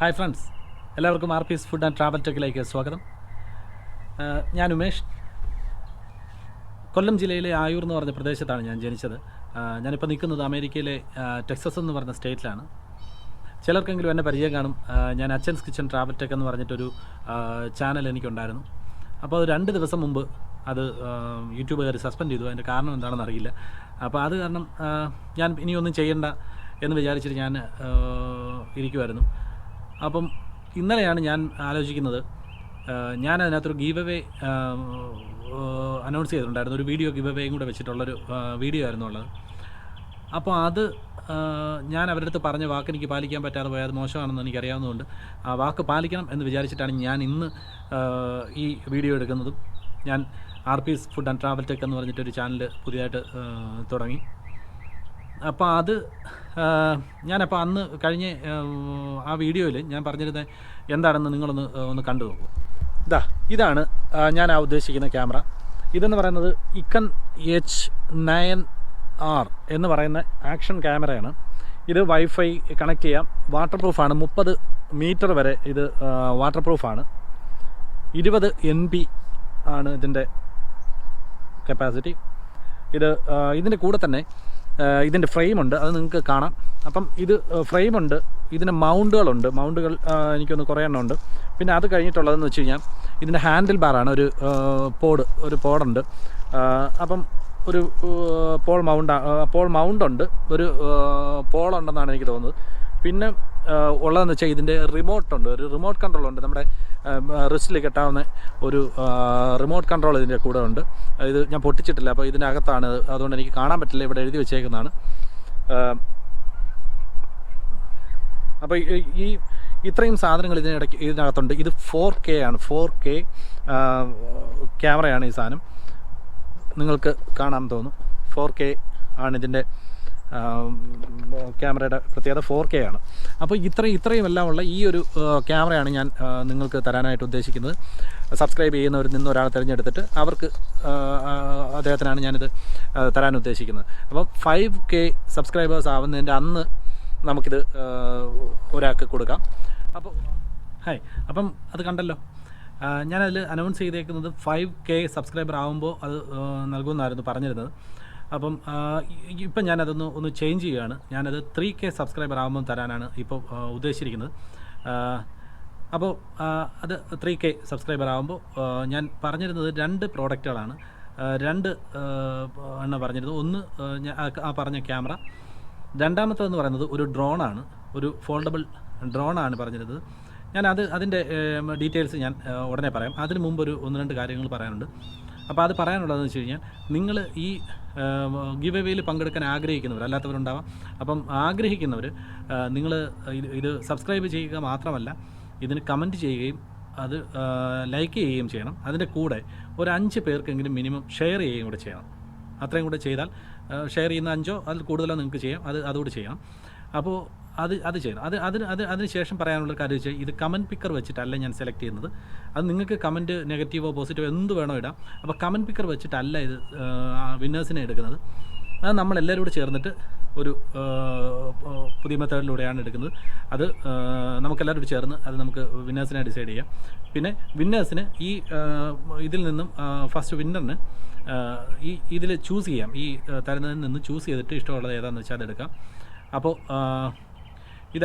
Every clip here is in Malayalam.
ഹായ് ഫ്രണ്ട്സ്, എല്ലാവർക്കും ആർപീസ് ഫുഡ് ആൻഡ് ട്രാവൽ ടെക്കിലേക്ക് സ്വാഗതം. ഞാൻ ഉമേഷ്. കൊല്ലം ജില്ലയിലെ ആയൂർ എന്ന് പറഞ്ഞ പ്രദേശത്താണ് ഞാൻ ജനിച്ചത്. ഞാനിപ്പോൾ നിൽക്കുന്നത് അമേരിക്കയിലെ ടെക്സസ് എന്ന് പറഞ്ഞ സ്റ്റേറ്റിലാണ്. ചിലർക്കെങ്കിലും എന്നെ പരിചയം കാണും. ഞാൻ അച്ഛൻസ് കിച്ചൺ ട്രാവൽ ടെക് എന്ന് പറഞ്ഞിട്ടൊരു ചാനൽ എനിക്കുണ്ടായിരുന്നു. അപ്പോൾ അത് 2 ദിവസം മുമ്പ് അത് യൂട്യൂബുകാർ സസ്പെൻഡ് ചെയ്തു. അതിൻ്റെ കാരണം എന്താണെന്ന് അറിയില്ല. അപ്പോൾ അത് കാരണം ഞാൻ ഇനിയൊന്നും ചെയ്യണ്ട എന്ന് വിചാരിച്ചിട്ട് ഞാൻ ഇരിക്കുമായിരുന്നു. അപ്പം ഇന്നലെയാണ് ഞാൻ ആലോചിക്കുന്നത്, ഞാൻ അതിനകത്തൊരു ഗീവ് അവേ അനൗൺസ് ചെയ്തിട്ടുണ്ടായിരുന്നു. ഒരു വീഡിയോ ഗീവ് അവേയും കൂടെ വെച്ചിട്ടുള്ളൊരു വീഡിയോ ആയിരുന്നു ഉള്ളത്. അപ്പോൾ അത് ഞാൻ അവരുടെ അടുത്ത് പറഞ്ഞ വാക്ക് എനിക്ക് പാലിക്കാൻ പറ്റാതെ പോയാൽ അത് മോശമാണെന്ന് എനിക്കറിയാവുന്നതുകൊണ്ട് ആ വാക്ക് പാലിക്കണം എന്ന് വിചാരിച്ചിട്ടാണ് ഞാൻ ഇന്ന് ഈ വീഡിയോ എടുക്കുന്നതും. ഞാൻ ആർപീസ് ഫുഡ് ആൻഡ് ട്രാവൽ ടെക് എന്ന് പറഞ്ഞിട്ടൊരു ചാനൽ പുതിയതായിട്ട് തുടങ്ങി. അപ്പോൾ അത് ഞാനപ്പോൾ അന്ന് കഴിഞ്ഞ ആ വീഡിയോയിൽ ഞാൻ പറഞ്ഞിരുന്നത് എന്താണെന്ന് നിങ്ങളൊന്ന് കണ്ടു നോക്കൂ. ഇതാണ് ഞാൻ ഉദ്ദേശിക്കുന്ന ക്യാമറ. ഇതെന്ന് പറയുന്നത് ഇക്കൺ H9R എന്ന് പറയുന്ന ആക്ഷൻ ക്യാമറയാണ്. ഇത് വൈഫൈ കണക്ട് ചെയ്യാം, വാട്ടർ പ്രൂഫാണ്. 30 മീറ്റർ വരെ ഇത് വാട്ടർ പ്രൂഫാണ്. 20 MB ആണ് ഇതിൻ്റെ കപ്പാസിറ്റി. ഇതിൻ്റെ കൂടെ തന്നെ ഇതിൻ്റെ ഫ്രെയിമുണ്ട്, അത് നിങ്ങൾക്ക് കാണാം. അപ്പം ഇത് ഫ്രെയിമുണ്ട്, ഇതിന് മൗണ്ടുകളുണ്ട്. മൗണ്ടുകൾ എനിക്കൊന്ന് കുറേ എണ്ണം ഉണ്ട്. പിന്നെ അത് കഴിഞ്ഞിട്ടുള്ളതെന്ന് വെച്ച് കഴിഞ്ഞാൽ ഇതിൻ്റെ ഹാൻഡിൽ ബാറാണ്. ഒരു പോഡുണ്ട്. അപ്പം ഒരു പോൾ മൗണ്ടുണ്ട്, ഒരു പോളുണ്ടെന്നാണ് എനിക്ക് തോന്നുന്നത്. പിന്നെ ഉള്ളതെന്ന് വെച്ചാൽ ഇതിൻ്റെ റിമോട്ടുണ്ട്, ഒരു റിമോട്ട് കൺട്രോൾ ഉണ്ട്. നമ്മുടെ റിസ്റ്റിൽ കെട്ടാവുന്ന ഒരു റിമോട്ട് കൺട്രോൾ ഇതിൻ്റെ കൂടെ ഉണ്ട്. ഇത് ഞാൻ പൊട്ടിച്ചിട്ടില്ല, അപ്പോൾ ഇതിനകത്താണ്, അതുകൊണ്ട് എനിക്ക് കാണാൻ പറ്റില്ല. ഇവിടെ എഴുതി വെച്ചേക്കുന്നതാണ്. അപ്പോൾ ഈ ഇത്രയും സാധനങ്ങൾ ഇതിനകത്തുണ്ട്. ഇത് 4K ആണ്, 4K ക്യാമറയാണ് ഈ സാധനം. നിങ്ങൾക്ക് കാണാൻ തോന്നും. 4K ആണ് ഇതിൻ്റെ ക്യാമറയുടെ പ്രത്യേകത. 4K ആണ്. അപ്പോൾ ഇത്രയും എല്ലാം ഉള്ള ഈ ഒരു ക്യാമറയാണ് ഞാൻ നിങ്ങൾക്ക് തരാനായിട്ട് ഉദ്ദേശിക്കുന്നത്. സബ്സ്ക്രൈബ് ചെയ്യുന്നവരിൽ നിന്ന് ഒരാളെ തിരഞ്ഞെടുത്തിട്ട് അവർക്ക് അദ്ദേഹത്തിനാണ് ഞാനിത് തരാൻ ഉദ്ദേശിക്കുന്നത്. അപ്പോൾ 5K സബ്സ്ക്രൈബേഴ്സ് ആവുന്നതിൻ്റെ അന്ന് നമുക്കിത് ഒരാൾക്ക് കൊടുക്കാം. അപ്പം അത് കണ്ടല്ലോ. ഞാനതിൽ അനൗൺസ് ചെയ്തേക്കുന്നത് 5K സബ്സ്ക്രൈബർ ആകുമ്പോൾ അത് നൽകുമെന്നായിരുന്നു പറഞ്ഞിരുന്നത്. അപ്പം ഇപ്പം ഞാനതൊന്ന് ചേഞ്ച് ചെയ്യുകയാണ്. ഞാനത് 3K സബ്സ്ക്രൈബർ ആകുമ്പം തരാനാണ് ഇപ്പോൾ ഉദ്ദേശിച്ചിരിക്കുന്നത്. അപ്പോൾ അത് 3K സബ്സ്ക്രൈബർ ആകുമ്പോൾ ഞാൻ പറഞ്ഞിരുന്നത് 2 പ്രോഡക്റ്റുകളാണ്. 2 എണ്ണം പറഞ്ഞിരുന്നത്. ഒന്ന് ആ പറഞ്ഞ ക്യാമറ, രണ്ടാമത്തേതെന്ന് പറയുന്നത് ഒരു ഡ്രോണാണ്, ഒരു ഫോൾഡബിൾ ഡ്രോണാണ് പറഞ്ഞിരുന്നത്. അതിൻ്റെ ഡീറ്റെയിൽസ് ഞാൻ ഉടനെ പറയാം. അതിന് മുമ്പ് 1-2 കാര്യങ്ങൾ പറയാനുണ്ട്. അപ്പോൾ അത് പറയാനുള്ളതെന്ന് വെച്ച് കഴിഞ്ഞാൽ, നിങ്ങൾ ഈ ഗിവ് അവേയിൽ പങ്കെടുക്കാൻ ആഗ്രഹിക്കുന്നവർ, അല്ലാത്തവരുണ്ടാവാം. അപ്പം ആഗ്രഹിക്കുന്നവർ നിങ്ങൾ ഇത് സബ്സ്ക്രൈബ് ചെയ്യുക മാത്രമല്ല, ഇതിന് കമൻറ്റ് ചെയ്യുകയും അത് ലൈക്ക് ചെയ്യുകയും ചെയ്യണം. അതിൻ്റെ കൂടെ ഒരു 5 പേർക്കെങ്കിലും മിനിമം ഷെയർ ചെയ്യുകയും കൂടെ ചെയ്യണം. അത്രയും കൂടെ ചെയ്താൽ, ഷെയർ ചെയ്യുന്ന 5 അതിൽ കൂടുതലോ നിങ്ങൾക്ക് ചെയ്യാം. അതുകൂടി ചെയ്യണം. അപ്പോൾ അത് ചെയ്യണം. അതിന് ശേഷം പറയാനുള്ള കാര്യം വെച്ചാൽ, ഇത് കമൻറ്റ് പിക്കർ വെച്ചിട്ടല്ല ഞാൻ സെലക്ട് ചെയ്യുന്നത്. അത് നിങ്ങൾക്ക് കമൻറ്റ് നെഗറ്റീവോ പോസിറ്റീവോ എന്ത് വേണോ ഇടാം. അപ്പോൾ കമൻറ്റ് പിക്കർ വെച്ചിട്ടല്ല ഇത് വിന്നേഴ്സിനെ എടുക്കുന്നത്. അത് നമ്മളെല്ലാവരും കൂടെ ചേർന്നിട്ട് ഒരു പുതിയ മെത്തേഡിലൂടെയാണ് എടുക്കുന്നത്. അത് നമുക്കെല്ലാവരും ചേർന്ന് അത് നമുക്ക് വിന്നേഴ്സിനെ ഡിസൈഡ് ചെയ്യാം. പിന്നെ വിന്നേഴ്സിന് ഇതിൽ നിന്നും ഫസ്റ്റ് വിന്നറിന് ഇതിൽ ചൂസ് ചെയ്യാം. ഈ തരുന്നതിൽ നിന്ന് ചൂസ് ചെയ്തിട്ട് ഇഷ്ടമുള്ളത് ഏതാണെന്ന് വെച്ചാൽ അതെടുക്കാം. അപ്പോൾ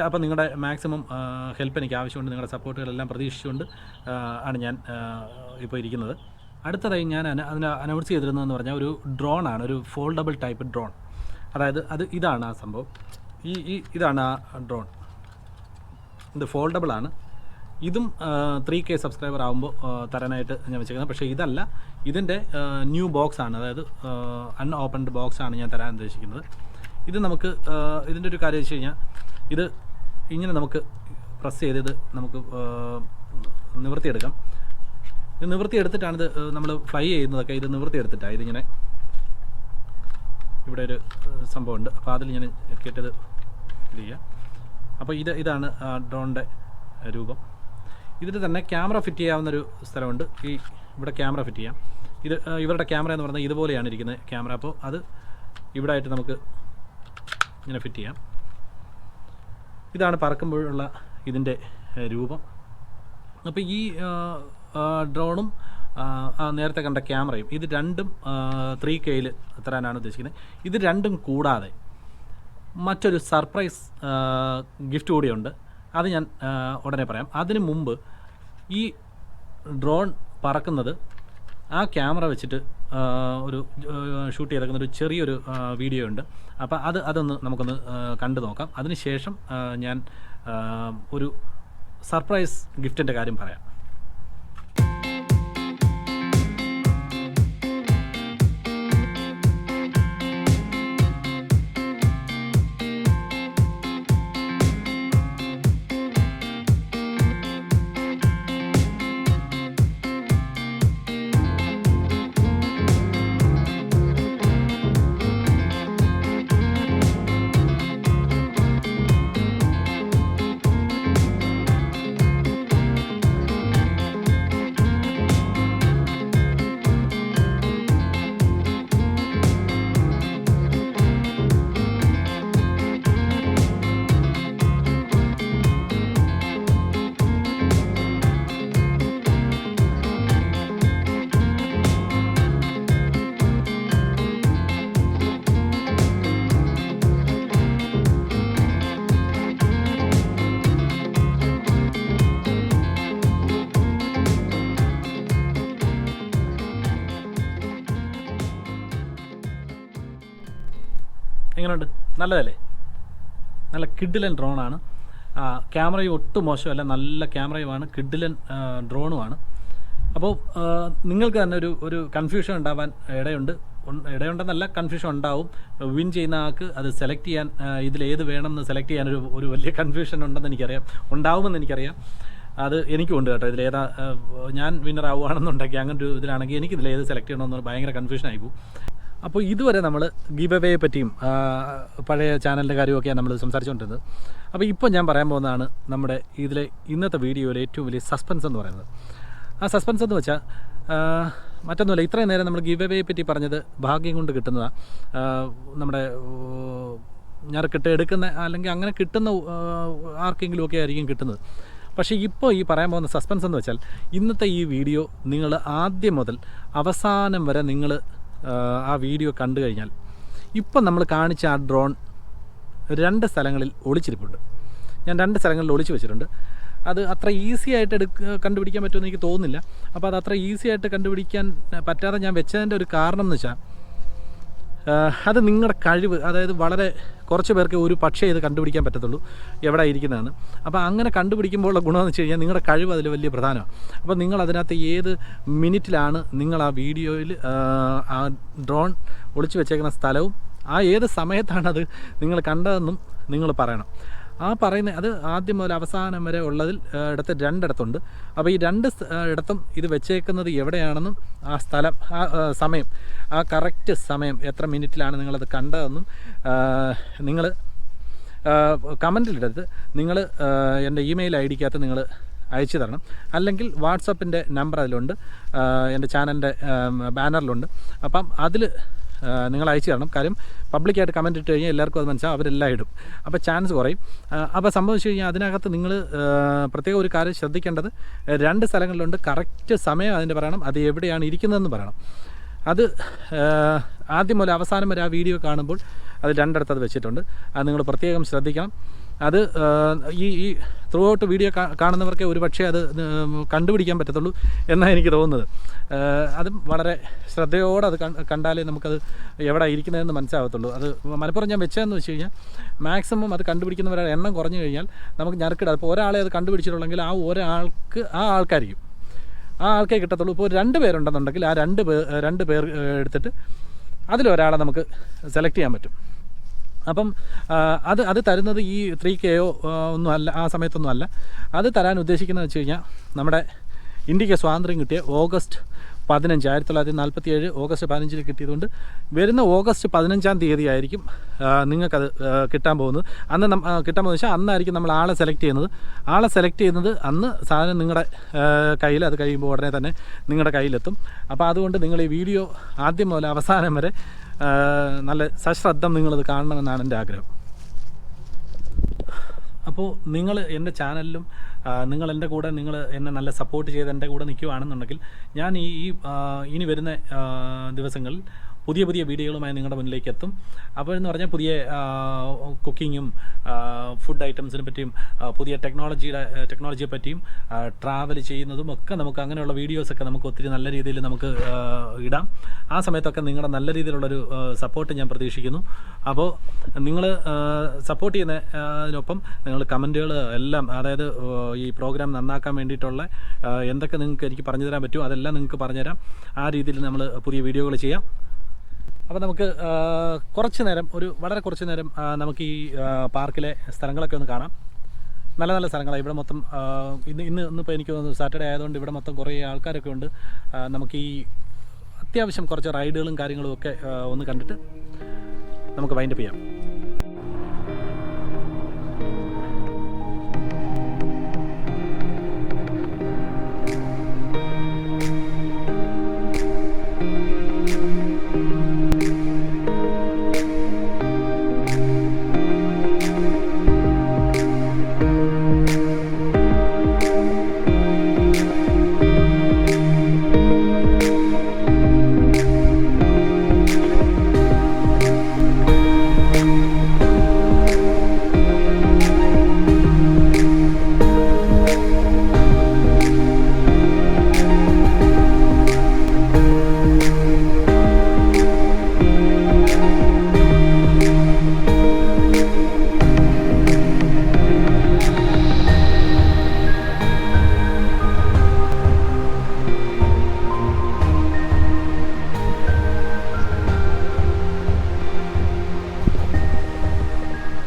അപ്പോൾ നിങ്ങളുടെ മാക്സിമം ഹെൽപ്പ് എനിക്ക് ആവശ്യമുണ്ട്. നിങ്ങളുടെ സപ്പോർട്ടുകളെല്ലാം പ്രതീക്ഷിച്ചുകൊണ്ട് ആണ് ഞാൻ ഇപ്പോൾ ഇരിക്കുന്നത്. അടുത്തതായി ഞാൻ അതിന് അനൗൺസ് ചെയ്തിരുന്നതെന്ന് പറഞ്ഞാൽ ഒരു ഡ്രോണാണ്, ഒരു ഫോൾഡബിൾ ടൈപ്പ് ഡ്രോൺ. അതായത് ഇതാണ് ആ സംഭവം. ഇതാണ് ആ ഡ്രോൺ. ഇത് ഫോൾഡബിളാണ്. ഇതും 3K സബ്സ്ക്രൈബർ ആകുമ്പോൾ തരാനായിട്ട് ഞാൻ വെച്ചേക്കുന്നത്. പക്ഷേ ഇതല്ല, ഇതിൻ്റെ ന്യൂ ബോക്സാണ്, അതായത് അൺഓപ്പൺഡ് ബോക്സാണ് ഞാൻ തരാൻ ഉദ്ദേശിക്കുന്നത്. ഇത് നമുക്ക് ഇതിൻ്റെ ഒരു കാര്യം വെച്ച് കഴിഞ്ഞാൽ, ഇത് ഇങ്ങനെ നമുക്ക് പ്രസ് ചെയ്ത് നമുക്ക് നിവർത്തിയെടുക്കാം. ഇത് നിവർത്തിയെടുത്തിട്ടാണിത് നമ്മൾ ഫ്ലൈ ചെയ്യുന്നതൊക്കെ. ഇത് നിവർത്തിയെടുത്തിട്ടാണ് ഇതിങ്ങനെ, ഇവിടെ ഒരു സംഭവമുണ്ട്. അപ്പോൾ അതിൽ ഞാൻ കേട്ടത് ഇത് ചെയ്യാം. അപ്പോൾ ഇതാണ് ഡ്രോണിൻ്റെ രൂപം. ഇതിൽ തന്നെ ക്യാമറ ഫിറ്റ് ചെയ്യാവുന്നൊരു സ്ഥലമുണ്ട്. ഇവിടെ ക്യാമറ ഫിറ്റ് ചെയ്യാം. ഇവരുടെ ക്യാമറ എന്ന് പറഞ്ഞാൽ ഇതുപോലെയാണ് ഇരിക്കുന്നത് ക്യാമറ. അപ്പോൾ അത് ഇവിടെ ആയിട്ട് നമുക്ക് ഇങ്ങനെ ഫിറ്റ് ചെയ്യാം. ഇതാണ് പറക്കുമ്പോഴുള്ള ഇതിൻ്റെ രൂപം. അപ്പോൾ ഈ ഡ്രോണും നേരത്തെ കണ്ട ക്യാമറയും ഇത് രണ്ടും 3Kയിൽ തരാനാണ് ഉദ്ദേശിക്കുന്നത്. ഇത് രണ്ടും കൂടാതെ മറ്റൊരു സർപ്രൈസ് ഗിഫ്റ്റ് കൂടിയുണ്ട്. അത് ഞാൻ ഉടനെ പറയാം. അതിനു മുമ്പ് ഈ ഡ്രോൺ പറക്കുന്നത് ആ ക്യാമറ വെച്ചിട്ട് ഒരു ഷൂട്ട് ചെയ്തേക്കുന്ന ഒരു ചെറിയൊരു വീഡിയോ ഉണ്ട്. അപ്പോൾ അതൊന്ന് നമുക്കൊന്ന് കണ്ടു നോക്കാം. അതിനുശേഷം ഞാൻ ഒരു സർപ്രൈസ് ഗിഫ്റ്റിൻ്റെ കാര്യം പറയാം. എങ്ങനെയുണ്ട്? നല്ലതല്ലേ? നല്ല കിഡിലൻ ഡ്രോണാണ്. ക്യാമറയും ഒട്ടും മോശമല്ല, നല്ല ക്യാമറയുമാണ്, കിഡിലൻ ഡ്രോണുമാണ്. അപ്പോൾ നിങ്ങൾക്ക് തന്നെ ഒരു കൺഫ്യൂഷൻ ഉണ്ടാവാൻ ഇടയുണ്ടെന്നല്ല, കൺഫ്യൂഷൻ ഉണ്ടാവും. വിൻ ചെയ്യുന്ന ആൾക്ക് അത് സെലക്ട് ചെയ്യാൻ, ഇതിലേത് വേണമെന്ന് സെലക്ട് ചെയ്യാൻ ഒരു വലിയ കൺഫ്യൂഷൻ ഉണ്ടെന്ന് എനിക്കറിയാം, ഉണ്ടാവുമെന്ന് എനിക്കറിയാം. അത് എനിക്കുണ്ട് കേട്ടോ. ഇതിലേതാ ഞാൻ വിന്നർ ആവുകയാണെന്നുണ്ടെങ്കിൽ, അങ്ങനെ ഒരു ഇതിലാണെങ്കിൽ എനിക്കിതിലേത് സെലക്ട് ചെയ്യണമെന്ന് ഭയങ്കര കൺഫ്യൂഷൻ ആയിപ്പോവും. അപ്പോൾ ഇതുവരെ നമ്മൾ ഗിവ് അവയെ പറ്റിയും പഴയ ചാനലിൻ്റെ കാര്യമൊക്കെയാണ് നമ്മൾ സംസാരിച്ചുകൊണ്ടിരുന്നത്. അപ്പോൾ ഇപ്പോൾ ഞാൻ പറയാൻ പോകുന്നതാണ് നമ്മുടെ ഇതിലെ ഇന്നത്തെ വീഡിയോയിലെ ഏറ്റവും വലിയ സസ്പെൻസ് എന്ന് പറയുന്നത്. ആ സസ്പെൻസ് എന്ന് വെച്ചാൽ മറ്റൊന്നുമില്ല, ഇത്രയും നേരം നമ്മൾ ഗിവ് അവയെ പറ്റി പറഞ്ഞത് ഭാഗ്യം കൊണ്ട് കിട്ടുന്നതാണ്. നമ്മുടെ എടുക്കുന്ന അല്ലെങ്കിൽ അങ്ങനെ കിട്ടുന്ന ആർക്കെങ്കിലും ഒക്കെ ആയിരിക്കും കിട്ടുന്നത്. പക്ഷേ ഇപ്പോൾ ഈ പറയാൻ പോകുന്ന സസ്പെൻസ് എന്ന് വെച്ചാൽ, ഇന്നത്തെ ഈ വീഡിയോ നിങ്ങൾ ആദ്യം മുതൽ അവസാനം വരെ നിങ്ങൾ ആ വീഡിയോ കണ്ടു കഴിഞ്ഞാൽ, ഇപ്പം നമ്മൾ കാണിച്ച ആ ഡ്രോൺ 2 സ്ഥലങ്ങളിൽ ഒളിച്ചിരിപ്പുണ്ട്. ഞാൻ 2 സ്ഥലങ്ങളിൽ ഒളിച്ചു വെച്ചിട്ടുണ്ട്. അത് അത്ര ഈസി ആയിട്ട് കണ്ടുപിടിക്കാൻ പറ്റുമെന്ന് എനിക്ക് തോന്നുന്നില്ല. അപ്പോൾ അത് അത്ര ഈസി ആയിട്ട് കണ്ടുപിടിക്കാൻ പറ്റാതെ ഞാൻ വെച്ചതിൻ്റെ ഒരു കാരണം എന്ന് വെച്ചാൽ, അത് നിങ്ങളുടെ കഴിവ്, അതായത് വളരെ കുറച്ച് പേർക്ക് ഒരു പക്ഷേ ഇത് കണ്ടുപിടിക്കാൻ പറ്റത്തുള്ളൂ എവിടെ ഇരിക്കുന്നതെന്ന്. അപ്പോൾ അങ്ങനെ കണ്ടുപിടിക്കുമ്പോഴുള്ള ഗുണമെന്ന് വെച്ച് കഴിഞ്ഞാൽ, നിങ്ങളുടെ കഴിവ് അതിൽ വലിയ പ്രധാനമാണ്. അപ്പോൾ നിങ്ങൾ അതിനകത്ത് ഏത് മിനിറ്റിലാണ് നിങ്ങൾ ആ വീഡിയോയിൽ ആ ഡ്രോൺ ഒളിച്ചു വെച്ചേക്കുന്ന സ്ഥലവും ഏത് സമയത്താണത് നിങ്ങൾ കണ്ടതെന്നും നിങ്ങൾ പറയണം. അത് ആദ്യം മുതൽ അവസാനം വരെ ഉള്ളതിൽ 2 ഇടത്തുണ്ട്. അപ്പോൾ ഈ 2 ഇടത്തും ഇത് വെച്ചേക്കുന്നത് എവിടെയാണെന്നും ആ സ്ഥലം, സമയം, ആ കറക്റ്റ് സമയം എത്ര മിനിറ്റിലാണ് നിങ്ങളത് കണ്ടതെന്നും നിങ്ങൾ കമൻറ്റിലിടരുത്. നിങ്ങൾ എൻ്റെ ഇമെയിൽ ID-ക്കകത്ത് നിങ്ങൾ അയച്ചു തരണം. അല്ലെങ്കിൽ വാട്സപ്പിൻ്റെ നമ്പർ അതിലുണ്ട്, എൻ്റെ ചാനലിൻ്റെ ബാനറിലുണ്ട്. അപ്പം അതിൽ നിങ്ങൾ അയച്ചു തരണം. കാര്യം പബ്ലിക്കായിട്ട് കമൻറ്റ് ഇട്ട് കഴിഞ്ഞാൽ എല്ലാവർക്കും അത് മനസ്സിലാവും, അവരെല്ലാം ഇടും. അപ്പോൾ ചാൻസ് കുറയും. അപ്പോൾ സംഭവിച്ചു കഴിഞ്ഞാൽ അതിനകത്ത് നിങ്ങൾ പ്രത്യേകം ഒരു കാര്യം ശ്രദ്ധിക്കേണ്ടത്, 2 സ്ഥലങ്ങളിലുണ്ട്. കറക്റ്റ് സമയം അതിൻ്റെ പറയണം, അത് എവിടെയാണ് ഇരിക്കുന്നതെന്ന് പറയണം. അത് ആദ്യം മുതൽ അവസാനം വരെ ആ വീഡിയോ കാണുമ്പോൾ അത് 2 ഇടത്ത് അത് വെച്ചിട്ടുണ്ട്. അത് നിങ്ങൾ പ്രത്യേകം ശ്രദ്ധിക്കണം. അത് ഈ ത്രൂ ഔട്ട് വീഡിയോ കാണുന്നവർക്ക് ഒരു പക്ഷേ അത് കണ്ടുപിടിക്കാൻ പറ്റത്തുള്ളൂ എന്നാണ് എനിക്ക് തോന്നുന്നത്. അതും വളരെ ശ്രദ്ധയോടെ അത് കണ്ടാലേ നമുക്കത് എവിടെ ഇരിക്കുന്നതെന്ന് മനസ്സിലാകത്തുള്ളൂ. അത് മലപ്പുറം ഞാൻ വെച്ചതെന്ന് വെച്ച് കഴിഞ്ഞാൽ, മാക്സിമം അത് കണ്ടുപിടിക്കുന്നവരുടെ എണ്ണം കുറഞ്ഞു കഴിഞ്ഞാൽ നമുക്ക് ഞെരുക്കിടാം. അപ്പോൾ ഒരാളെ അത് കണ്ടുപിടിച്ചിട്ടുണ്ടെങ്കിൽ ആ ആൾക്കായിരിക്കും, ആ ആൾക്കേ കിട്ടത്തുള്ളൂ. ഇപ്പോൾ 2 പേരുണ്ടെന്നുണ്ടെങ്കിൽ ആ 2 പേർ എടുത്തിട്ട് അതിലൊരാളെ നമുക്ക് സെലക്ട് ചെയ്യാൻ പറ്റും. അപ്പം അത് തരുന്നത് ഈ 3Kയോ ഒന്നും അല്ല, ആ സമയത്തൊന്നും അല്ല. അത് തരാൻ ഉദ്ദേശിക്കുന്നത് വെച്ച് കഴിഞ്ഞാൽ, നമ്മുടെ ഇന്ത്യക്ക് സ്വാതന്ത്ര്യം കിട്ടിയ ഓഗസ്റ്റ് 15, 1947 ഓഗസ്റ്റ് 15 കിട്ടിയതുകൊണ്ട് വരുന്ന ഓഗസ്റ്റ് 15 തീയതി ആയിരിക്കും നിങ്ങൾക്കത് കിട്ടാൻ പോകുന്നത്. കിട്ടാൻ പോകുന്നത് വെച്ചാൽ അന്നായിരിക്കും നമ്മൾ ആളെ സെലക്ട് ചെയ്യുന്നത്. അന്ന് സാധനം നിങ്ങളുടെ കയ്യിൽ, അത് കഴിയുമ്പോൾ ഉടനെ തന്നെ നിങ്ങളുടെ കയ്യിലെത്തും. അപ്പോൾ അതുകൊണ്ട് നിങ്ങൾ ഈ വീഡിയോ ആദ്യം മുതൽ അവസാനം വരെ നല്ല സശ്രദ്ധം നിങ്ങളത് കാണണമെന്നാണ് എൻ്റെ ആഗ്രഹം. അപ്പോൾ നിങ്ങൾ എൻ്റെ ചാനലിലും നിങ്ങൾ എൻ്റെ കൂടെ എന്നെ നല്ല സപ്പോർട്ട് ചെയ്ത് എൻ്റെ കൂടെ നിൽക്കുകയാണെന്നുണ്ടെങ്കിൽ ഞാൻ ഇനി വരുന്ന ദിവസങ്ങളിൽ പുതിയ വീഡിയോകളുമായി നിങ്ങളുടെ മുന്നിലേക്ക് എത്തും. അപ്പോൾ എന്ന് പറഞ്ഞാൽ പുതിയ കുക്കിങ്ങും ഫുഡ് ഐറ്റംസിനെ പറ്റിയും പുതിയ ടെക്നോളജിയെ പറ്റിയും ട്രാവൽ ചെയ്യുന്നതും ഒക്കെ നമുക്ക് അങ്ങനെയുള്ള വീഡിയോസൊക്കെ നമുക്ക് ഒത്തിരി നല്ല രീതിയിൽ നമുക്ക് ഇടാം. ആ സമയത്തൊക്കെ നിങ്ങളുടെ നല്ല രീതിയിലുള്ളൊരു സപ്പോർട്ട് ഞാൻ പ്രതീക്ഷിക്കുന്നു. അപ്പോൾ നിങ്ങൾ സപ്പോർട്ട് ചെയ്യുന്നതിനൊപ്പം നിങ്ങൾ കമൻറ്റുകൾ എല്ലാം, അതായത് ഈ പ്രോഗ്രാം നന്നാക്കാൻ വേണ്ടിയിട്ടുള്ള എന്തൊക്കെ നിങ്ങൾക്ക് എനിക്ക് പറഞ്ഞു തരാൻ പറ്റുമോ അതെല്ലാം നിങ്ങൾക്ക് പറഞ്ഞുതരാം. ആ രീതിയിൽ നമ്മൾ പുതിയ വീഡിയോകൾ ചെയ്യാം. അപ്പോൾ നമുക്ക് വളരെ കുറച്ച് നേരം നമുക്ക് ഈ പാർക്കിലെ സ്ഥലങ്ങളൊക്കെ ഒന്ന് കാണാം. നല്ല സ്ഥലങ്ങളാണ് ഇവിടെ മൊത്തം. ഇന്നിപ്പോൾ എനിക്ക് തോന്നുന്നു സാറ്റർഡേ ആയതുകൊണ്ട് ഇവിടെ മൊത്തം കുറേ ആൾക്കാരൊക്കെ ഉണ്ട്. നമുക്ക് ഈ അത്യാവശ്യം കുറച്ച് റൈഡുകളും കാര്യങ്ങളും ഒക്കെ ഒന്ന് കണ്ടിട്ട് നമുക്ക് വൈൻഡപ്പ് ചെയ്യാം.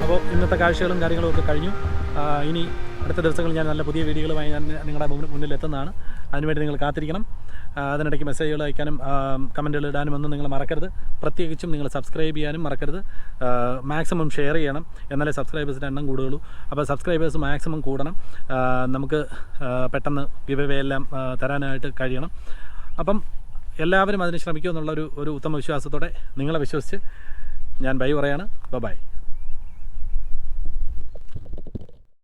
അപ്പോൾ ഇന്നത്തെ കാഴ്ചകളും കാര്യങ്ങളും ഒക്കെ കഴിഞ്ഞു. ഇനി അടുത്ത ദിവസങ്ങളിൽ ഞാൻ നല്ല പുതിയ വീഡിയോകളുമായി ഞാൻ നിങ്ങളുടെ മുന്നിൽ എത്തുന്നതാണ്. അതിനുവേണ്ടി നിങ്ങൾ കാത്തിരിക്കണം. അതിനിടയ്ക്ക് മെസ്സേജുകൾ അയക്കാനും കമൻറ്റുകൾ ഇടാനും ഒന്നും നിങ്ങൾ മറക്കരുത്. പ്രത്യേകിച്ചും നിങ്ങൾ സബ്സ്ക്രൈബ് ചെയ്യാനും മറക്കരുത്. മാക്സിമം ഷെയർ ചെയ്യണം, എന്നാലേ സബ്സ്ക്രൈബേഴ്സിൻ്റെ എണ്ണം കൂടുകയുള്ളൂ. അപ്പോൾ സബ്സ്ക്രൈബേഴ്സ് മാക്സിമം കൂടണം. നമുക്ക് പെട്ടെന്ന് ഗിവ് അവേ എല്ലാം തരാനായിട്ട് കഴിയണം. അപ്പം എല്ലാവരും അതിന് ശ്രമിക്കുമെന്നുള്ള ഒരു ഉത്തമ വിശ്വാസത്തോടെ നിങ്ങളെ വിശ്വസിച്ച് ഞാൻ ബൈ പറയാണ്. ബൈ.